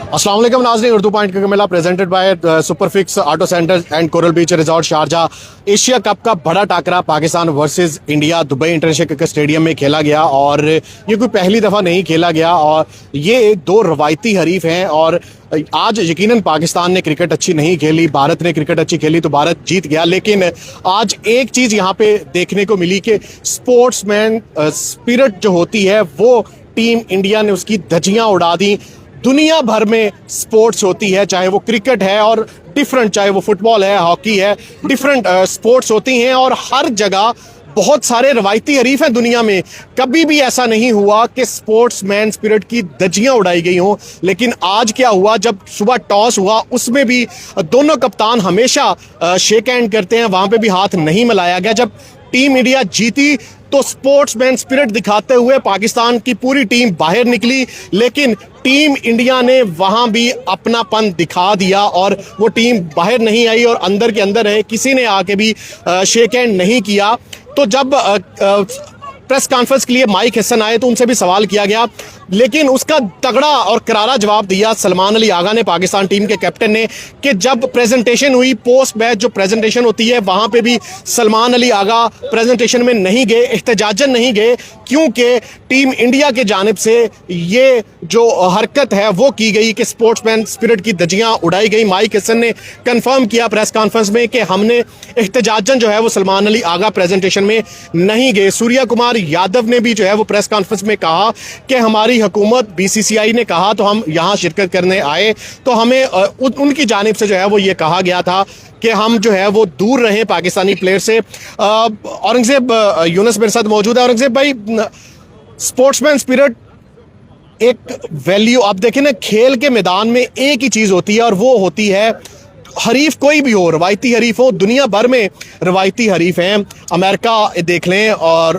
अस्सलाम वालेकुम नाज़रीन, उर्दू पॉइंट का मेला presented by Superfix auto centre and coral beach resort Sharjah. Asia cup का बड़ा टाकरा Pakistan versus India Dubai international cricket stadium में खेला गया और ये कोई पहली दफ़ा नहीं खेला गया और ये दो रवायती हरीफ हैं। और आज यकीनन पाकिस्तान ने क्रिकेट अच्छी नहीं खेली, भारत ने क्रिकेट अच्छी खेली तो भारत जीत गया। लेकिन आज एक चीज़ यहाँ पे देखने को मिली कि स्पोर्ट्समैन स्पिरिट जो होती है वो टीम इंडिया ने उसकी धज्जियाँ उड़ा दी। दुनिया भर में स्पोर्ट्स होती है, चाहे वो क्रिकेट है और डिफरेंट, चाहे वो फुटबॉल है, हॉकी है, डिफरेंट स्पोर्ट्स होती हैं और हर जगह बहुत सारे रवायती हरीफ हैं दुनिया में। कभी भी ऐसा नहीं हुआ कि स्पोर्ट्समैन स्पिरिट की धज्जियां उड़ाई गई हों। लेकिन आज क्या हुआ, जब सुबह टॉस हुआ उसमें भी दोनों कप्तान हमेशा शेक हैंड करते हैं, वहां पे भी हाथ नहीं मिलाया गया। जब टीम इंडिया जीती तो स्पोर्ट्समैन स्पिरिट दिखाते हुए पाकिस्तान की पूरी टीम बाहर निकली, लेकिन टीम इंडिया ने वहां भी अपनापन दिखा दिया और वो टीम बाहर नहीं आई और अंदर के अंदर है, किसी ने आके भी शेक हैंड नहीं किया। तो जब प्रेस कॉन्फ्रेंस के लिए माइक हसन आए तो उनसे भी सवाल किया गया, लेकिन उसका तगड़ा और करारा जवाब दिया सलमान अली आगा ने, पाकिस्तान टीम के कैप्टन ने, कि जब प्रेजेंटेशन हुई, पोस्ट मैच जो प्रेजेंटेशन होती है वहां पे भी सलमान अली आगा प्रेजेंटेशन में नहीं गए, एहतजाजन नहीं गए, क्योंकि टीम इंडिया के जानिब से ये जो हरकत है वो की गई कि स्पोर्ट्समैन स्पिरिट की धज्जियां उड़ाई गई। माइक हसन ने कंफर्म किया प्रेस कॉन्फ्रेंस में कि हमने एहतजाजन जो है वो सलमान अली आगा प्रेजेंटेशन में नहीं गए। सूर्या कुमार यादव ने भी जो है वो प्रेस कॉन्फ्रेंस में कहा कि हमारी हुकूमत बीसीसीआई ने कहा तो हम यहाँ शिरकत करने आए, तो हमें उनकी जानिब से जो है वो ये कहा गया था कि हम जो है वो दूर रहें पाकिस्तानी प्लेयर से। औरंगजेब यूनुस मेरे साथ मौजूद है। औरंगजेब भाई, स्पोर्ट्समैन स्पिरिट एक वैल्यू, आप देखें ना, खेल के मैदान में एक ही चीज़ होती है और वो होती है हरीफ कोई भी हो, रवायती हरीफ हो, दुनिया भर में रवायती हरीफ हैं। अमेरिका देख लें और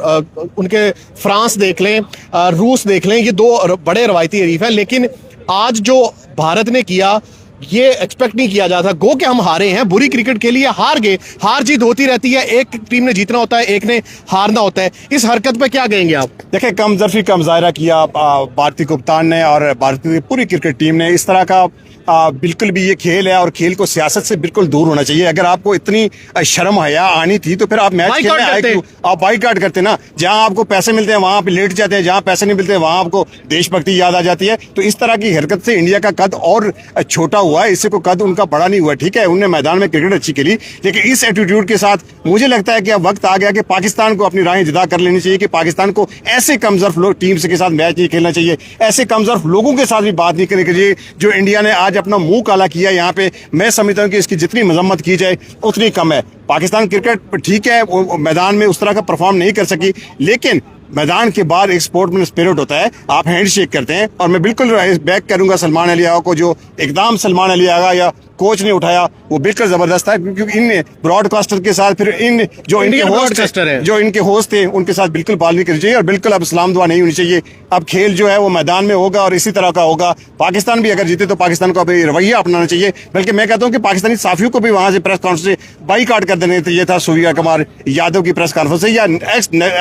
उनके फ्रांस देख लें, रूस देख लें, ये दो बड़े रवायती हरीफ हैं। लेकिन आज जो भारत ने किया ये एक्सपेक्ट नहीं किया जाता। गो कि हम हारे हैं, बुरी क्रिकेट के लिए हार गए, हार जीत होती रहती है, एक टीम ने जीतना होता है, एक ने हारना होता है। इस हरकत पे क्या कहेंगे आप? देखिए, कमजोरी का मुजाहरा किया भारतीय कप्तान ने और भारतीय पूरी क्रिकेट टीम ने। इस तरह का बिल्कुल भी ये खेल है और खेल को सियासत से बिल्कुल दूर होना चाहिए। अगर आपको इतनी शर्म हया आनी थी तो फिर आप मैच खेलने आए क्यों? आप बाइकआउट करते ना। जहां आपको पैसे मिलते हैं वहां पे लेट जाते हैं, जहां पैसे नहीं मिलते वहां आपको देशभक्ति याद आ जाती है। तो इस तरह की हरकत से इंडिया का कद और छोटा हुआ है, इससे कोई कद उनका बड़ा नहीं हुआ। ठीक है, उन्होंने मैदान में क्रिकेट अच्छी खेली, लेकिन इस एटीट्यूड के साथ मुझे लगता है कि अब वक्त आ गया कि पाकिस्तान को अपनी राहें जुदा कर लेनी चाहिए, कि पाकिस्तान को ऐसे कमजोर टीम्स के साथ मैच नहीं खेलना चाहिए, ऐसे कमजोर लोगों के साथ भी बात नहीं करनी चाहिए। जो इंडिया ने आज अपना मुंह काला किया यहाँ पे, मैं समझता हूँ कि इसकी जितनी मजम्मत की जाए उतनी कम है। पाकिस्तान क्रिकेट ठीक है, वो मैदान में उस तरह का परफॉर्म नहीं कर सकी, लेकिन मैदान के बाद एक स्पोर्ट्समैन स्पिरिट होता है, आप हैंडशेक करते हैं। और मैं बिल्कुल बैक करूंगा सलमान अली आगा को, जो एकदम सलमान अली आगा या कोच ने उठाया वो बिल्कुल जबरदस्त है, क्योंकि इन ब्रॉडकास्टर के साथ फिर इन जो इनके होस्ट थे उनके साथ बिल्कुल बात नहीं करनी चाहिए और बिल्कुल अब सलाम दुआ नहीं होनी चाहिए। अब खेल जो है वो मैदान में होगा और इसी तरह का होगा। पाकिस्तान भी अगर जीते तो पाकिस्तान को अब रवैया अपनाना चाहिए। बल्कि मैं कहता हूँ कि पाकिस्तानी साफियों को भी वहां से प्रेस कॉन्फ्रेंस से बाइकआउट कर देने चाहिए था, सूर्या कुमार यादव की प्रेस कॉन्फ्रेंस से, या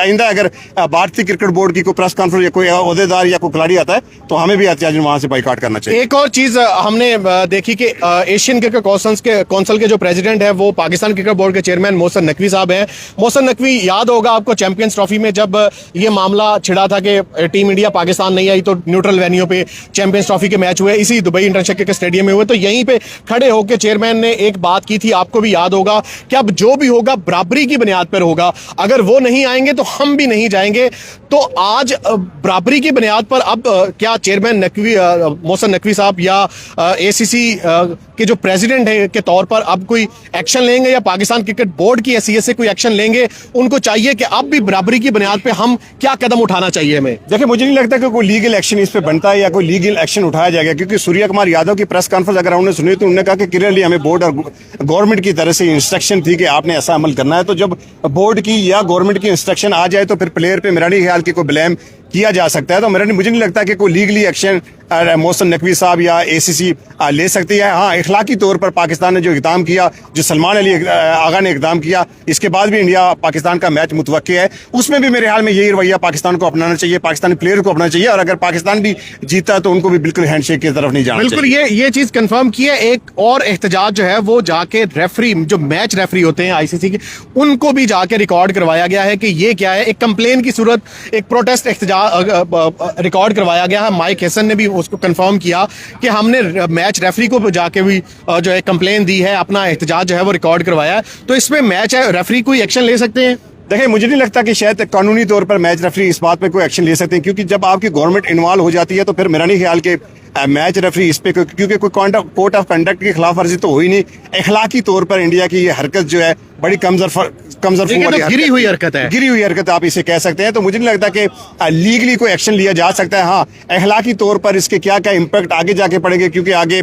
आइंदा अगर भारतीय क्रिकेट बोर्ड की कोई प्रेस कॉन्फ्रेंस या कोई अहदेदार या कोई खिलाड़ी आता है तो हमें भी एहतियातन वहां से बाइकआउट करना चाहिए। एक और चीज हमने देखी कि एशियन क्रिकेट कौंसिल के जो प्रेसिडेंट है वो पाकिस्तान क्रिकेट बोर्ड के चेयरमैन मोहसिन नकवी साहब हैं। मोहसिन नकवी, याद होगा आपको चैंपियंस ट्रॉफी में जब ये मामला छिड़ा था कि टीम इंडिया पाकिस्तान नहीं आई तो न्यूट्रल वेन्यू पे चैंपियंस ट्रॉफी के मैच हुए, इसी दुबई इंटरनेशनल क्रिकेट स्टेडियम में हुए, तो यहीं पे खड़े होकर चेयरमैन ने एक बात की थी, आपको भी याद होगा, कि अब जो भी होगा बराबरी की बुनियाद पर होगा, अगर वो नहीं आएंगे तो हम भी नहीं जाएंगे। तो आज बराबरी की बुनियाद पर अब क्या चेयरमैन नकवी, मोहसिन नकवी साहब या एसीसी के जो प्रेसिडेंट है के तौर पर अब कोई एक्शन लेंगे या पाकिस्तान क्रिकेट बोर्ड की हैसियत से कोई एक्शन लेंगे? उनको चाहिए कि अब भी बराबरी की बुनियाद पे हम क्या कदम उठाना चाहिए हमें? देखिए, मुझे नहीं लगता कि कोई लीगल एक्शन इस पे बनता है या कोई लीगल एक्शन उठाया जाएगा, क्योंकि सूर्या कुमार यादव की प्रेस कॉन्फ्रेंस अगर हमने सुनी तो उन्होंने कहा कि क्लियरली हमें बोर्ड और गवर्नमेंट की तरफ से इंस्ट्रक्शन थी कि आपने ऐसा अमल करना है। तो जब बोर्ड की या गवर्नमेंट की इंस्ट्रक्शन आ जाए तो फिर प्लेयर पे मेरा नहीं ख्याल कि कोई ब्लेम किया जा सकता है। तो मुझे नहीं लगता कि कोई लीगली एक्शन मोहसिन नकवी साहब या ACC ले सकती है। हाँ, इखलाकी तौर पर पाकिस्तान ने जो इक़दाम किया, जो सलमान अली आगा ने इक़दाम किया, इसके बाद भी इंडिया पाकिस्तान का मैच मुतवक्की है, उसमें भी मेरे ख्याल में यही रवैया पाकिस्तान को अपनाना चाहिए, पाकिस्तानी प्लेयर को अपनाना चाहिए। और अगर पाकिस्तान भी जीता है तो उनको भी बिल्कुल हैंडशेक की तरफ नहीं जाना बिल्कुल चाहिए। ये चीज कंफर्म की है। एक और एहतजाज जो है वो जाके रेफरी, जो मैच रेफरी होते हैं ICC के, उनको भी जाके रिकॉर्ड करवाया गया है कि ये क्या है। एक कंप्लेन की सूरत, एक प्रोटेस्ट एहतजाज रिकॉर्ड करवाया गया है। माइक हैसन ने भी उसको कंफर्म किया कि हमने मैच रेफरी को जाके भी जो है कंप्लेन दी है, अपना एहतजाज जो है वो रिकॉर्ड करवाया है। तो इसमें मैच है, रेफरी कोई एक्शन ले सकते हैं? देखिए, मुझे नहीं लगता कि शायद कानूनी तौर पर मैच रेफरी इस बात पे कोई एक्शन ले सकते हैं, क्योंकि जब आपकी गवर्नमेंट इन्वॉल्व हो जाती है तो फिर मेरा नहीं ख्याल कि मैच रेफरी इस पे, क्योंकि कोई कोड ऑफ कंडक्ट की खिलाफ वर्जी तो हुई नहीं। इखलाकी तौर पर इंडिया की ये हरकत जो है बड़ी कमजोर गिरी हुई हरकत है, गिरी हुई हरकत आप इसे कह सकते हैं। तो मुझे नहीं लगता कि लीगली कोई एक्शन लिया जा सकता है। हाँ, इखलाकी तौर पर इसके क्या क्या इम्पैक्ट आगे जाके पड़ेंगे, क्योंकि आगे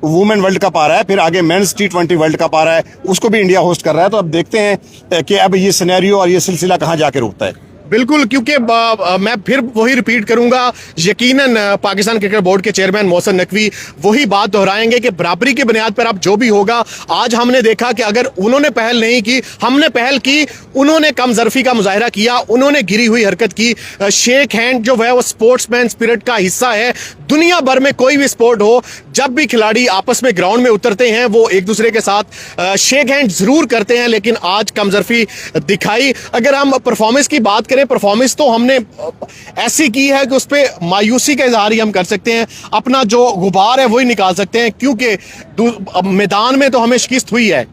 वुमेन वर्ल्ड कप आ रहा है, फिर आगे मेंस T20 वर्ल्ड कप आ रहा है, उसको भी इंडिया होस्ट कर रहा है। तो अब देखते हैं कि अब ये सिनेरियो और ये सिलसिला कहाँ जाके रुकता है। बिल्कुल, क्योंकि मैं फिर वही रिपीट करूंगा, यकीनन पाकिस्तान क्रिकेट बोर्ड के चेयरमैन मोहसिन नकवी वही बात दोहराएंगे कि बराबरी की बुनियाद पर अब जो भी होगा। आज हमने देखा कि अगर उन्होंने पहल नहीं की, हमने पहल की, उन्होंने कमजरफी का मुजाहरा किया, उन्होंने गिरी हुई हरकत की। शेक हैंड जो है वो स्पोर्ट्समैन स्पिरिट का हिस्सा है। दुनिया भर में कोई भी स्पोर्ट हो, जब भी खिलाड़ी आपस में ग्राउंड में उतरते हैं वो एक दूसरे के साथ शेक हैंड जरूर करते हैं, लेकिन आज कमजरफी दिखाई। अगर हम परफॉर्मेंस की बात करें, परफॉर्मेंस तो हमने ऐसी की है कि उस पर मायूसी का इजहार ही हम कर सकते हैं, अपना जो गुबार है वही निकाल सकते हैं, क्योंकि मैदान में तो हमें शिकस्त हुई है।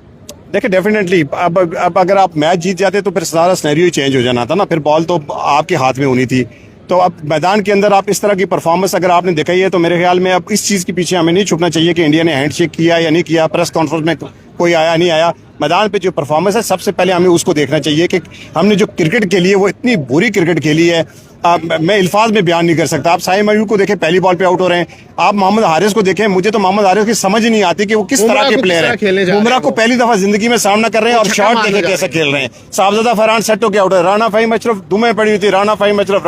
देखिए, डेफिनेटली अब अगर आप मैच जीत जाते तो फिर सारा सिनेरियो ही चेंज हो जाना था ना, फिर बॉल तो आपके हाथ में होनी थी। तो अब मैदान के अंदर आप इस तरह की परफॉर्मेंस अगर आपने देखा ही है तो मेरे ख्याल में अब इस चीज़ के पीछे हमें नहीं छुपना चाहिए कि इंडिया ने हैंडशेक किया या नहीं किया, प्रेस कॉन्फ्रेंस में कोई आया नहीं आया। मैदान पे जो परफॉर्मेंस है सबसे पहले हमें उसको देखना चाहिए कि हमने जो क्रिकेट खेली है वो इतनी बुरी क्रिकेट खेली है, मैं अल्फाज में बयान नहीं कर सकता। आप साइम अयूब को देखें, पहली बॉल पे आउट हो रहे हैं। आप मोहम्मद हारिस को देखें, मुझे तो मोहम्मद हारिस की समझ ही नहीं आती कि वो किस तरह के प्लेयर हैं। बुमराह को पहली दफा जिंदगी में सामना कर रहे हैं और शॉट देखे कैसे खेल रहे हैं। साहबजादा फरहान सेट होकर आउट है। राना फहीम अशरफ दुमे पड़ी हुई थी, राना फहीम अशरफ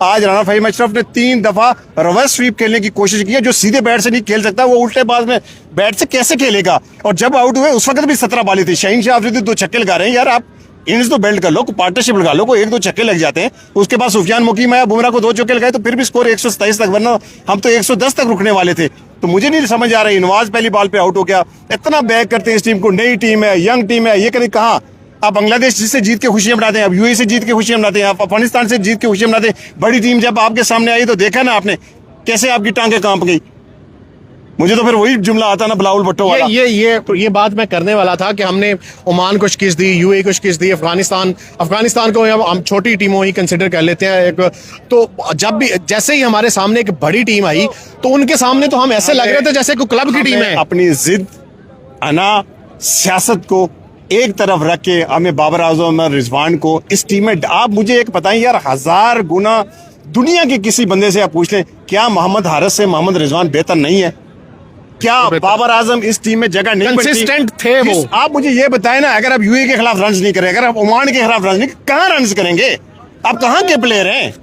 आज राना फहीम अशरफ ने 3 दफा रिवर्स स्वीप खेलने की कोशिश की है। जो सीधे बैट से नहीं खेल सकता वो उल्टे बाज में बैट से कैसे खेलेगा। और जब आउट हुए उस वक्त भी 17 बॉलें थी। शाहीन शाह अफरीदी 2 छक्के लगा रहे हैं। यार, आप इनिंग्स तो बिल्ड कर लो, पार्टनरशिप लगा लो, कोई 1-2 छक्के लग जाते हैं। उसके बाद सुफियान मुकीम आया, बुमराह को 2 चौके लगाए तो फिर भी स्कोर 127 तक, वरना हम तो 110 तक रुकने वाले थे। तो मुझे नहीं समझ आ रहा है, नवाज पहली बॉल पे आउट हो गया। इतना बैक करते हैं इस टीम को, नई टीम है, यंग टीम है, ये कहीं कहाँ। आप बांग्लादेश से जीत के खुशियां मनाते हैं, आप UAE से जीत के खुशियां मनाते हैं, आप अफगानिस्तान से जीत के खुशियां मनाते हैं। बड़ी टीम जब आपके सामने आई तो देखा ना आपने कैसे आपकी टांगें कांप गई। मुझे तो फिर वही जुमला आता ना बिलावल भुट्टो वाला। ये बात मैं करने वाला था कि हमने ओमान को शिकस्त दी, UAE को शिकस्त दी, अफगानिस्तान को हम छोटी टीमों ही कंसिडर कर लेते हैं। तो जब भी जैसे ही हमारे सामने एक बड़ी टीम आई तो उनके सामने तो हम ऐसे लग रहे थे जैसे कोई क्लब की टीम है। अपनी जिद, अना, सियासत को एक तरफ रख के हमें बाबर आजम और रिजवान को इस टीम में, आप मुझे एक बताएं यार, 1000 गुना दुनिया के किसी बंदे से आप पूछ लें, क्या मोहम्मद हारिस से मोहम्मद रिजवान बेहतर नहीं है? क्या बाबर आजम इस टीम में जगह नहीं कंसिस्टेंट थे वो? आप मुझे ये बताएं ना, अगर आप UAE के खिलाफ रन नहीं करें, अगर आप ओमान के खिलाफ रन नहीं, कहां रन करेंगे? आप कहां के प्लेयर हैं?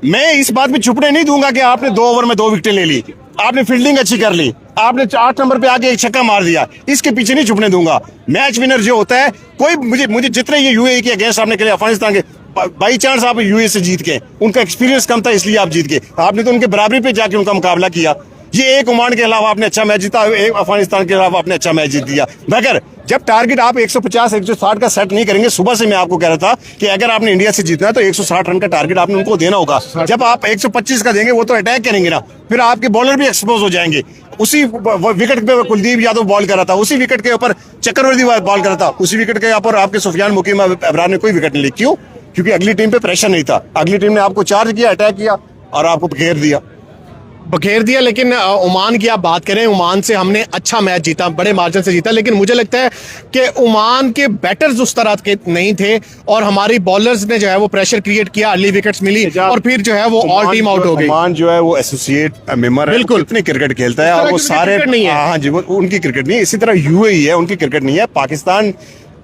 मैं इस बात में छुपने नहीं दूंगा कि आपने 2 ओवर में 2 विकेटें ले ली, आपने फील्डिंग अच्छी कर ली, आपने 8 नंबर पे आके 1 छक्का मार दिया, इसके पीछे नहीं छुपने दूंगा। मैच विनर जो होता है, कोई मुझे जितने ये UAE के अगेंस्ट आपने खेले, अफगानिस्तान के, बाई चांस आप UAE से जीत गए, उनका एक्सपीरियंस कम था इसलिए आप जीत गए। आपने तो उनके बराबरी पे जाके उनका मुकाबला किया। ये एक ओमान के अलावा आपने अच्छा मैच जीता, एक अफगानिस्तान के अलावा आपने अच्छा मैच जीत दिया। मगर जब टारगेट आप 150-160 का सेट नहीं करेंगे, सुबह से मैं आपको कह रहा था कि अगर आपने इंडिया से जीतना है तो 160 रन का टारगेट आपने उनको देना होगा। जब आप 125 का देंगे वो तो अटैक करेंगे ना, फिर आपके बॉलर भी एक्सपोज हो जाएंगे। उसी विकेट पे कुलदीप यादव बॉल कर रहा था, उसी विकेट के ऊपर चक्रवर्ती बॉल कर रहा था, उसी विकेट के ऊपर आपके सुफियान मुकीम अबरार ने कोई विकेट नहीं ली। क्यों? क्योंकि अगली टीम पे प्रेशर नहीं था। अगली टीम ने आपको चार्ज किया, अटैक किया और आपको बखेर दिया। लेकिन ओमान की आप बात करें, ओमान से हमने अच्छा मैच जीता, बड़े मार्जिन से जीता, लेकिन मुझे लगता है कि ओमान के बैटर्स उस तरह के नहीं थे और हमारी बॉलर्स ने जो है वो प्रेशर क्रिएट किया, अर्ली विकेट्स मिली और फिर जो है वो ऑल टीम आउट हो गई। ओमान जो है वो एसोसिएट मेंबर है, बिल्कुल इतनी क्रिकेट खेलता है और वो सारे नहीं है। हाँ जी, वो उनकी क्रिकेट नहीं है। इसी तरह UAE है, उनकी क्रिकेट नहीं है। पाकिस्तान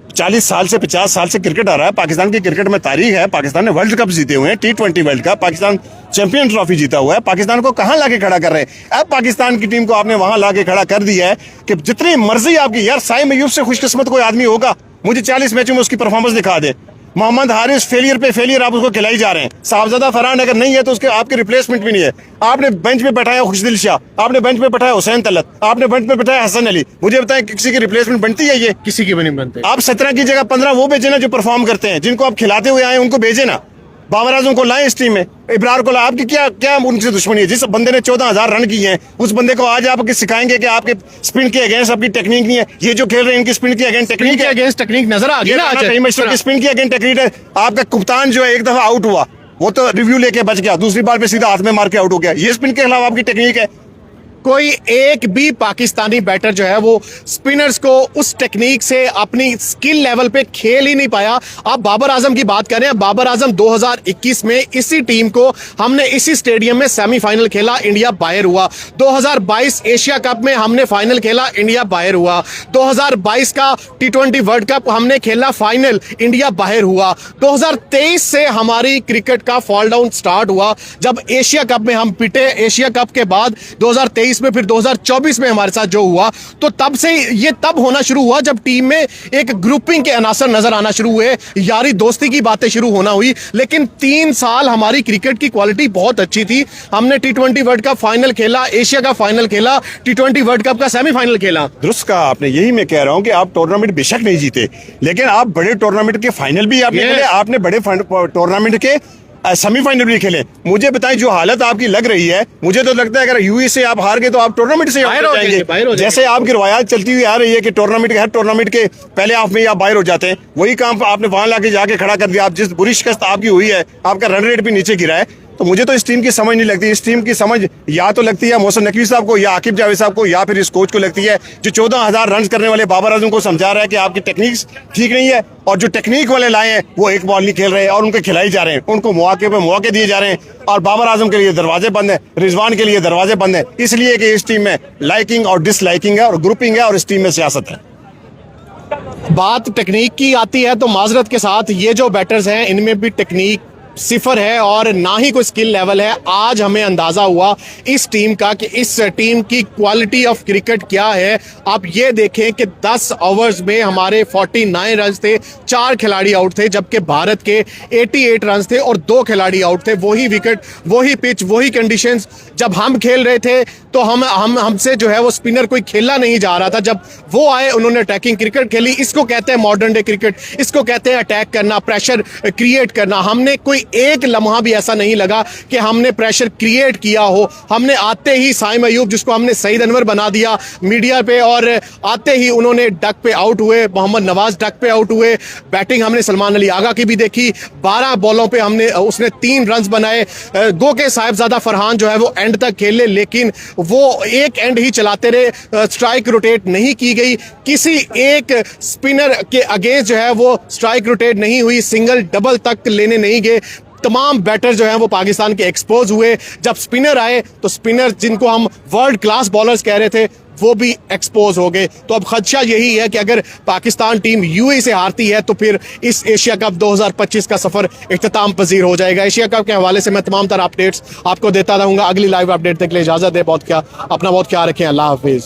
40 साल से 50 साल से क्रिकेट आ रहा है। पाकिस्तान की क्रिकेट में तारीख है। पाकिस्तान ने वर्ल्ड कप जीते हुए हैं, T20 world cup, Pakistan champion trophy जीता हुआ है। पाकिस्तान को कहां लाके खड़ा कर रहे हैं? अब पाकिस्तान की टीम को आपने वहां लाके खड़ा कर दिया है कि जितनी मर्जी आपकी, यार साइम अयूब से खुशकिस्मत कोई आदमी होगा? मुझे 40 मैचों में उसकी परफॉर्मेंस दिखा दे। मोहम्मद हारिस फेलियर पे फेलियर आप उसको खिलाई जा रहे हैं। साहबजादा फरहान अगर नहीं है तो उसके आपके रिप्लेसमेंट भी नहीं है। आपने बेंच पे बैठाया खुशदिल शाह, आपने बेंच पे बैठाया हुसैन तलत, आपने बेंच पे बैठाया हसन अली। मुझे बताएं किसी की रिप्लेसमेंट बनती है? ये किसी की भी नहीं बनते। आप 17 की जगह 15 वो भेजे ना जो परफॉर्म करते हैं, जिनको आप खिलाते हुए आए उनको भेजे ना। बाबर आजम को लाए इस टीम में, इब्रार को लाए। आपकी क्या क्या उनसे दुश्मनी है? जिस बंदे ने 14,000 रन किए हैं उस बंदे को आज आप सिखाएंगे कि आपके स्पिन के अगेंस्ट आपकी टेक्निक नहीं है? ये जो खेल रहे हैं इनकी स्पिन के अगेंस्ट टेक्निक है, अगेंस्ट टेक्निक नजर आ गई ना आज। स्पिन की अगेंस्ट टेक्निक है। आपका कप्तान जो है एक दफा आउट हुआ, वो तो रिव्यू लेके बच गया, दूसरी बार पे सीधा हाथ में मार के आउट हो गया। ये स्पिन के खिलाफ आपकी टेक्निक है? कोई एक भी पाकिस्तानी बैटर जो है वो स्पिनर्स को उस टेक्निक से अपनी स्किल लेवल पे खेल ही नहीं पाया। आप बाबर आजम की बात कर रहे हैं। बाबर आजम 2021 में इसी टीम को हमने इसी स्टेडियम में सेमीफाइनल खेला, इंडिया बाहर हुआ। 2022 एशिया कप में हमने फाइनल खेला, इंडिया बाहर हुआ। 2022 का T20 वर्ल्ड कप हमने खेला, फाइनल, इंडिया बाहर हुआ। 2023 से हमारी क्रिकेट का फॉल डाउन स्टार्ट हुआ जब एशिया कप में हम पिटे। एशिया कप के बाद 2023 में, फिर 2024 में हमारे साथ जो हुआ, तो तब से ये तब होना शुरू हुआ जब टीम में एक ग्रुपिंग के अनासर नजर आना शुरू हुए, यारी दोस्ती की बातें शुरू होना हुई। लेकिन 3 साल हमारी क्रिकेट की क्वालिटी बहुत अच्छी थी। हमने T20 वर्ल्ड कप फाइनल खेला, एशिया का फाइनल खेला, T20 वर्ल्ड कप का सेमीफाइनल खेला। दुरुस्त कहा आपने। यही मैं कह रहा हूं कि आप टूर्नामेंट बेशक नहीं जीते, लेकिन आप बड़े टूर्नामेंट के फाइनल भी आपने खेले, आपने बड़े टूर्नामेंट के सेमीफाइनल भी खेले। मुझे बताएं जो हालत आपकी लग रही है, मुझे तो लगता है अगर यूएई से आप हार गए तो आप टूर्नामेंट से बाहर हो जाएंगे। जैसे आपकी रवायत चलती हुई आ रही है कि टूर्नामेंट के हर टूर्नामेंट के पहले हाफ में आप बाहर हो जाते हैं, वही काम आपने वहां लाके जाके खड़ा कर दिया। आप जिस बुरी शिकस्त आपकी हुई है, आपका रन रेट भी नीचे गिरा है। तो मुझे तो इस टीम की समझ नहीं लगती। इस टीम की समझ या तो लगती है मोहसिन नकवी साहब को, या आकिब जावेद साहब को, या फिर इस कोच को लगती है जो 14,000 रन करने वाले बाबर आजम को समझा रहा है कि आपकी टेक्निक ठीक नहीं है, और जो टेक्निक वाले लाए हैं वो एक बॉल नहीं खेल रहे हैं और उनको खिलाई जा रहे हैं, उनको मौके पे मौके दिए जा रहे हैं। और बाबर आजम के लिए दरवाजे बंद है, रिजवान के लिए दरवाजे बंद है, इसलिए कि इस टीम में लाइकिंग और डिसलाइकिंग है और ग्रुपिंग है और इस टीम में सियासत है। बात टेक्निक की आती है तो माजरत के साथ ये जो बैटर्स हैं इनमें भी टेक्निक सिफर है और ना ही कोई स्किल लेवल है। आज हमें अंदाजा हुआ इस टीम का कि इस टीम की क्वालिटी ऑफ क्रिकेट क्या है। आप ये देखें कि 10 ओवर्स में हमारे 49 रन थे, 4 खिलाड़ी आउट थे, जबकि भारत के 88 रन थे और 2 खिलाड़ी आउट थे। वही विकेट, वही पिच, वही कंडीशंस जब हम खेल रहे थे तो हमसे जो है वो स्पिनर कोई खेला नहीं जा रहा था। जब वो आए उन्होंने अटैकिंग क्रिकेट खेली। इसको कहते हैं मॉडर्न डे क्रिकेट, इसको कहते हैं अटैक करना, प्रेशर क्रिएट करना। हमने कोई एक लम्हा भी ऐसा नहीं लगा कि हमने प्रेशर क्रिएट किया हो। हमने आते ही साइम अयूब, जिसको हमने सईद अनवर बना दिया मीडिया पे, और आते ही उन्होंने डक पे आउट हुए। मोहम्मद नवाज डक पे आउट हुए। बैटिंग हमने सलमान अली आगा की भी देखी, 12 बॉलों पे उसने 3 रन बनाए। गो के साहिबजादा फरहान जो है वो एंड तक खेले, लेकिन वो एक एंड ही चलाते रहे, स्ट्राइक रोटेट नहीं की गई। किसी एक स्पिनर के अगेंस्ट जो है वो स्ट्राइक रोटेट नहीं हुई, सिंगल डबल तक लेने नहीं गए। तमाम बैटर जो हैं वो पाकिस्तान के एक्सपोज हुए। जब स्पिनर आए तो स्पिनर जिनको हम वर्ल्ड क्लास बॉलर्स कह रहे थे वो भी एक्सपोज हो गए। तो अब खदशा यही है कि अगर पाकिस्तान टीम यूएई से हारती है तो फिर इस एशिया कप 2025 का सफर इख्तिताम पजीर हो जाएगा। एशिया कप के हवाले से मैं तमाम तरह अपडेट्स आपको देता रहूंगा। अगली लाइव अपडेट तक के लिए इजाजत है। अपना बहुत ख्याल रखें। अल्लाह हाफिज।